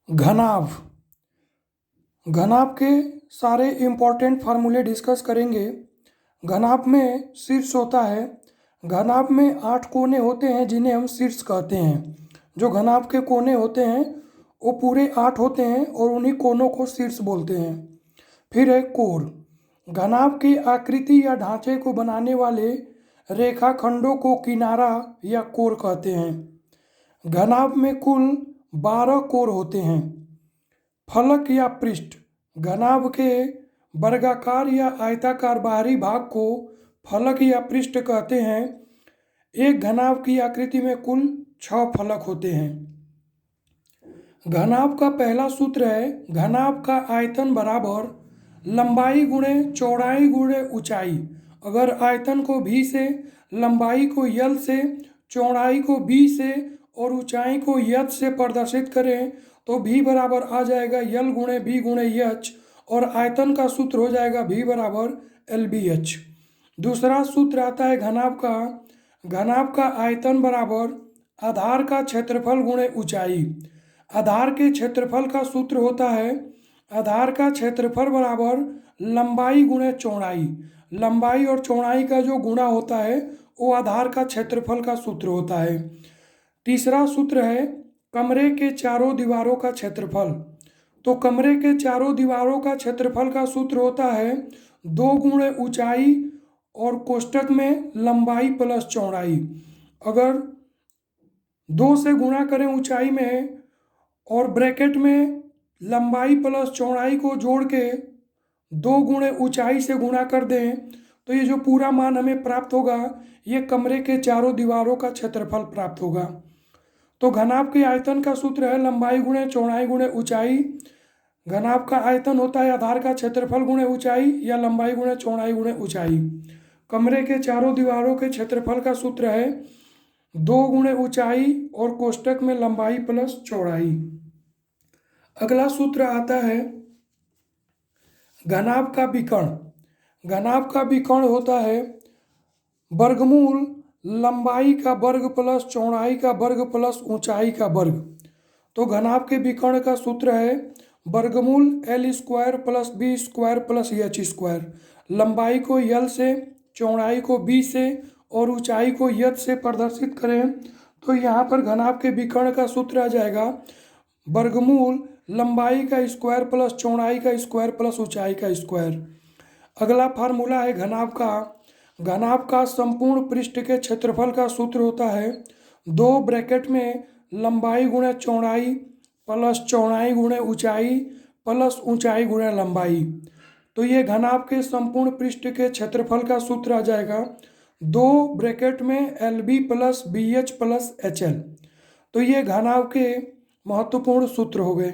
घनाभ। घनाभ के सारे इम्पोर्टेंट फार्मूले डिस्कस करेंगे। घनाभ में शीर्ष होता है। घनाभ में 8 कोने होते हैं जिन्हें हम शीर्ष कहते हैं। जो घनाभ के कोने होते हैं वो पूरे 8 होते हैं और उन्हीं कोनों को शीर्ष बोलते हैं। फिर है कोर। घनाभ की आकृति या ढांचे को बनाने वाले रेखाखंडों को किनारा या कोर कहते हैं। घनाभ में कुल 12 कोर होते हैं। फलक या पृष्ठ। घनाभ के वर्गाकार या आयताकार बाहरी भाग को फलक या पृष्ठ कहते हैं। एक घनाभ की आकृति में कुल 6 फलक होते हैं। घनाभ का पहला सूत्र है घनाभ का आयतन बराबर लंबाई गुणे चौड़ाई गुणे ऊंचाई। अगर आयतन को v से, लंबाई को l से, चौड़ाई को b से और ऊंचाई को h से प्रदर्शित करें तो v बराबर आ जाएगा l गुणे b गुणे h और आयतन का सूत्र हो जाएगा v बराबर LBH। दूसरा सूत्र आता है घनाभ का आयतन बराबर आधार का क्षेत्रफल गुणे ऊंचाई। आधार के क्षेत्रफल का सूत्र होता है आधार का क्षेत्रफल बराबर लंबाई गुणे चौड़ाई। लंबाई और चौड़ाई का जो गुणा होता है वो आधार का क्षेत्रफल का सूत्र होता है। तीसरा सूत्र है कमरे के चारों दीवारों का क्षेत्रफल। तो कमरे के चारों दीवारों का क्षेत्रफल का सूत्र होता है 2 गुणे ऊंचाई और कोष्टक में लंबाई प्लस चौड़ाई। अगर 2 से गुणा करें ऊंचाई में और ब्रैकेट में लंबाई प्लस चौड़ाई को जोड़ के 2 गुणे ऊंचाई से गुणा कर दें तो ये जो पूरा मान हमें प्राप्त होगा ये कमरे के चारों दीवारों का क्षेत्रफल प्राप्त होगा। तो घनाभ के आयतन का सूत्र है लंबाई गुणे चौड़ाई गुणे ऊंचाई। घनाभ का आयतन होता है आधार का क्षेत्रफल गुणे ऊंचाई या लंबाई गुणे चौड़ाई गुणे ऊंचाई। कमरे के चारों दीवारों के क्षेत्रफल का सूत्र है 2 गुणे ऊंचाई और कोष्टक में लंबाई प्लस चौड़ाई। अगला सूत्र आता है घनाभ का विकर्ण। घनाभ का विकर्ण होता है वर्गमूल लंबाई का वर्ग प्लस चौड़ाई का वर्ग प्लस ऊंचाई का वर्ग। तो घनाभ के विकर्ण का सूत्र है वर्गमूल L square plus B square plus H square. लंबाई को L से, चौड़ाई को B से और ऊंचाई को H से प्रदर्शित करें तो यहाँ पर घनाभ के विकर्ण का सूत्र आ जाएगा वर्गमूल लंबाई का स्क्वायर प्लस चौड़ाई का स्क्वायर प्लस ऊंचाई का स्क्वायर। अगला फार्मूला है घनाभ का। घनाभ का संपूर्ण पृष्ठ के क्षेत्रफल का सूत्र होता है 2 ब्रैकेट में लंबाई गुणे चौड़ाई प्लस चौड़ाई गुणे ऊंचाई प्लस ऊंचाई गुणे लंबाई। तो ये घनाभ के संपूर्ण पृष्ठ के क्षेत्रफल का सूत्र आ जाएगा 2 ब्रैकेट में LB plus BH plus HL। तो ये घनाभ के महत्वपूर्ण सूत्र हो गए।